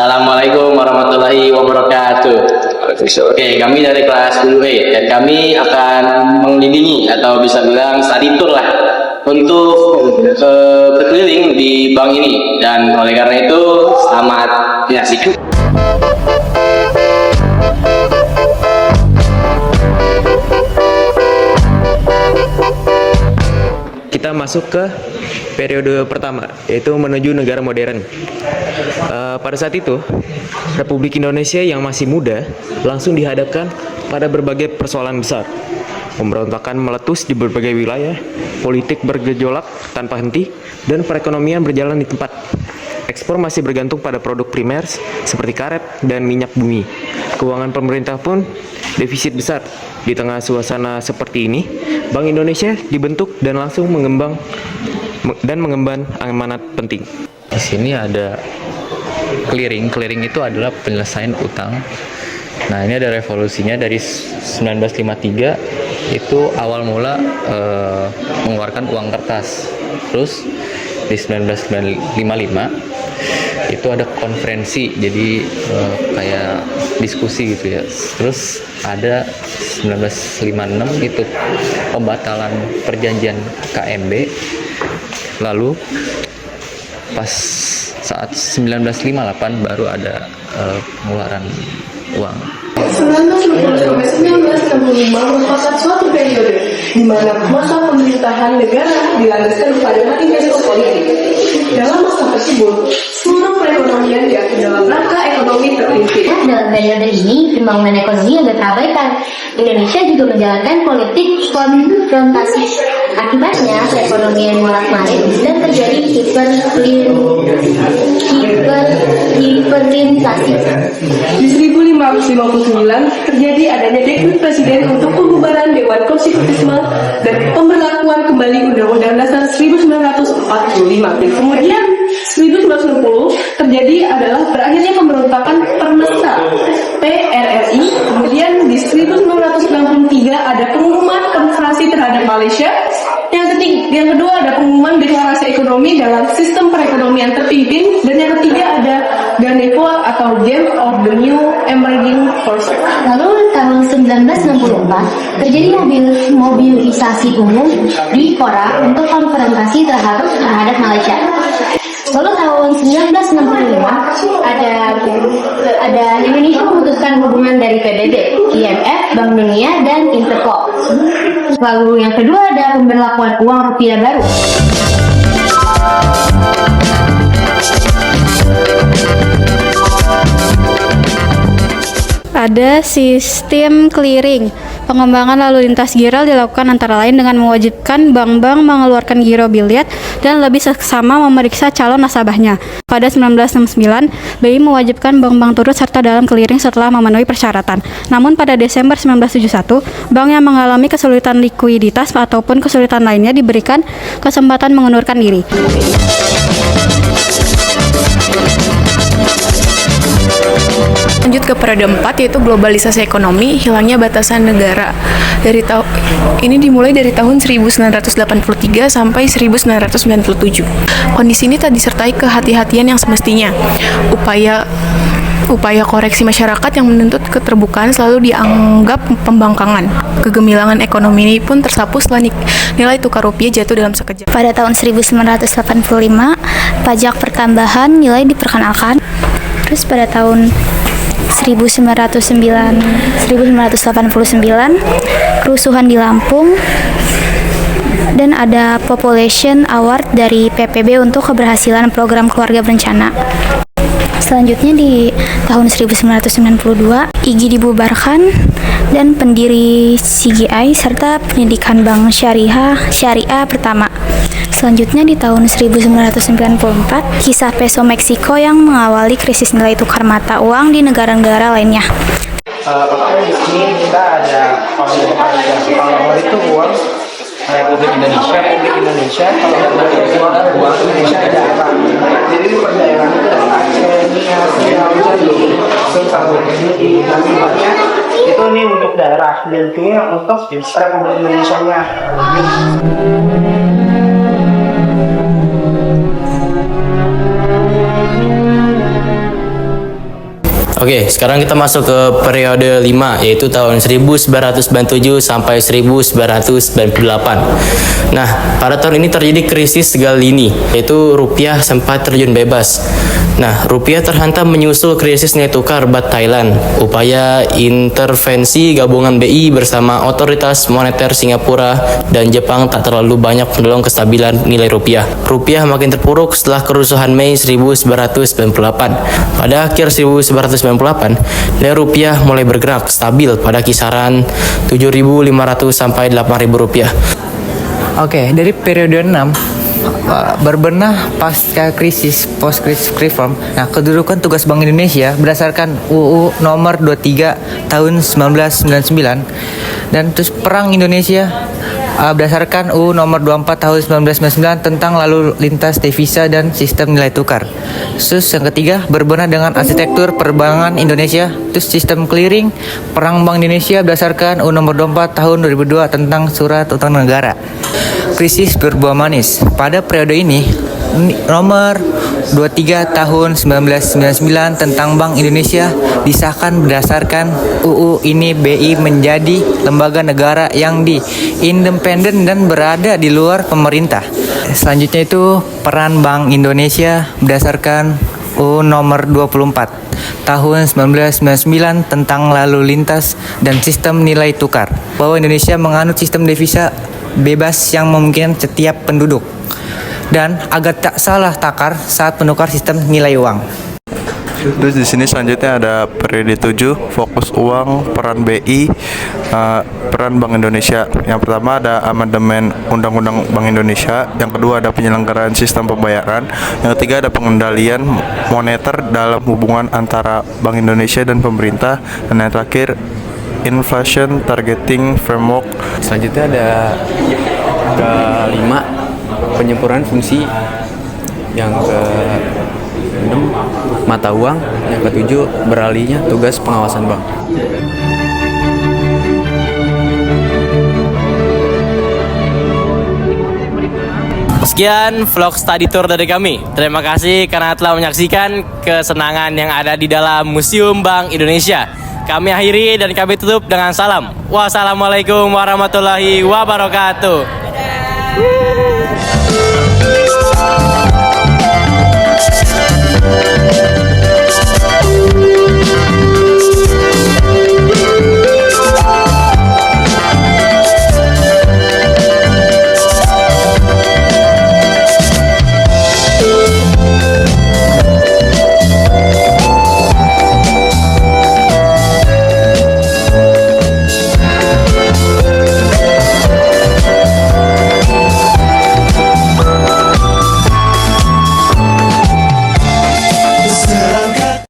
Assalamualaikum warahmatullahi wabarakatuh. Oke, kami dari kelas 10E dan kami akan mengelilingin atau bisa bilang study tour lah untuk berkeliling di bank ini, dan oleh karena itu selamat menyaksikan. Kita masuk ke periode pertama, yaitu menuju negara modern. Pada saat itu, Republik Indonesia yang masih muda langsung dihadapkan pada berbagai persoalan besar. Pemberontakan meletus di berbagai wilayah, politik bergejolak tanpa henti, dan perekonomian berjalan di tempat. Ekspor masih bergantung pada produk primer seperti karet dan minyak bumi. Keuangan pemerintah pun defisit besar. Di tengah suasana seperti ini, Bank Indonesia dibentuk dan langsung mengemban amanat penting. Di sini ada clearing. Clearing itu adalah penyelesaian utang. Nah, ini ada revolusinya dari 1953, itu awal mula mengeluarkan uang kertas. Terus di 1955 itu ada konferensi, jadi kayak diskusi gitu ya. Terus ada 1956 itu pembatalan perjanjian KMB. Lalu pas saat 1958 baru ada pengeluaran uang. 1960-1965 merupakan suatu periode di mana masa pemerintahan negara dilandaskan pada motivasi politik. Dalam masa tersebut, seluruh perekonomian diatur dalam rangka ekonomi terpimpin. Dalam periode ini, pembangunan ekonomi agak terabaikan. Indonesia juga menjalankan politik konfrontasi. Akibatnya, perekonomian bolak-balik dan terjadi hiperinflasi. Di 1559 terjadi adanya dekret presiden untuk pembubaran Dewan Konstitusional dan pemberlakuan kembali Undang-Undang Dasar 1945. Dan kemudian 1960 terjadi adalah berakhirnya pemberontakan Permesta PRRI. Kemudian di 1993 ada pengumuman konfederasi terhadap Malaysia. Yang kedua ada pengumuman deklarasi ekonomi dalam sistem perekonomian terpimpin, dan yang ketiga ada GANEPO atau Game of the New Emerging Forces. Lalu tahun 1964 terjadi mobilisasi umum di Kora untuk konfrontasi terhadap Malaysia. Lalu tahun 1965 ada Indonesia memutuskan hubungan dari PBB, IMF, Bank Dunia, dan Interpol. Lalu yang kedua ada pemberlakuan uang rupiah baru. Ada sistem clearing. Pengembangan lalu lintas giro dilakukan antara lain dengan mewajibkan bank-bank mengeluarkan giro biliet dan lebih seksama memeriksa calon nasabahnya. Pada 1969, BI mewajibkan bank-bank turut serta dalam clearing setelah memenuhi persyaratan. Namun pada Desember 1971, bank yang mengalami kesulitan likuiditas ataupun kesulitan lainnya diberikan kesempatan mengundurkan diri. Lanjut ke periode 4, yaitu globalisasi ekonomi, hilangnya batasan negara. Ini dimulai dari tahun 1983 sampai 1997. Kondisi ini tak disertai kehati-hatian yang semestinya. Upaya koreksi masyarakat yang menuntut keterbukaan selalu dianggap pembangkangan. Kegemilangan ekonomi ini pun tersapu setelah nilai tukar rupiah jatuh dalam sekejap. Pada tahun 1985, pajak pertambahan nilai diperkenalkan. Terus pada tahun 1989, kerusuhan di Lampung, dan ada Population Award dari PPB untuk keberhasilan program keluarga berencana. Selanjutnya di tahun 1992, IGI dibubarkan dan pendiri CGI serta pendidikan Bank Syariah pertama. Selanjutnya di tahun 1994, kisah peso Meksiko yang mengawali krisis nilai tukar mata uang di negara-negara lainnya. Oke, di sini kita ada kalau itu uang Republik Indonesia. Kalau uang Indonesia ada apa? Jadi perdagangan itu dari Aceh, ini nantinya itu nih untuk daerah dan ini untuk Republik Indonesia-nya. Oke, sekarang kita masuk ke periode 5, yaitu tahun 1997 sampai 1998. Nah, pada tahun ini terjadi krisis segala lini, yaitu rupiah sempat terjun bebas. Nah, rupiah terhantam menyusul krisis nilai tukar Baht Thailand. Upaya intervensi gabungan BI bersama otoritas moneter Singapura dan Jepang tak terlalu banyak mendorong kestabilan nilai rupiah. Rupiah makin terpuruk setelah kerusuhan Mei 1998. Pada akhir 1998, nilai rupiah mulai bergerak stabil pada kisaran 7.500 sampai 8.000 rupiah. Oke, dari periode 6 berbenah pasca krisis post krisis reform. Nah, kedudukan tugas Bank Indonesia berdasarkan UU nomor 23 tahun 1999 dan terus perang Indonesia berdasarkan UU nomor 24 tahun 1999 tentang lalu lintas devisa dan sistem nilai tukar. Terus yang ketiga berbenah dengan arsitektur perbankan Indonesia, terus sistem clearing, perang Bank Indonesia berdasarkan UU nomor 24 tahun 2002 tentang surat utang negara. Krisis berbuah manis. Pada periode ini, nomor 23 tahun 1999 tentang Bank Indonesia disahkan berdasarkan UU ini BI menjadi lembaga negara yang independen dan berada di luar pemerintah. Selanjutnya itu peran Bank Indonesia berdasarkan UU nomor 24 tahun 1999 tentang lalu lintas dan sistem nilai tukar, bahwa Indonesia menganut sistem devisa bebas yang memungkinkan setiap penduduk dan agar tak salah takar saat menukar sistem nilai uang. Terus di sini selanjutnya ada periode 7, fokus uang, peran BI, peran Bank Indonesia. Yang pertama ada amandemen Undang-Undang Bank Indonesia, yang kedua ada penyelenggaraan sistem pembayaran, yang ketiga ada pengendalian moneter dalam hubungan antara Bank Indonesia dan pemerintah, dan yang terakhir inflation targeting framework. Selanjutnya ada ke-5, penyempurnaan fungsi. Yang ke-6, mata uang. Yang ke-7, beralihnya tugas pengawasan bank. Sekian vlog study tour dari kami. Terima kasih karena telah menyaksikan kesenangan yang ada di dalam Museum Bank Indonesia. Kami akhiri dan kami tutup dengan salam. Wassalamualaikum warahmatullahi wabarakatuh.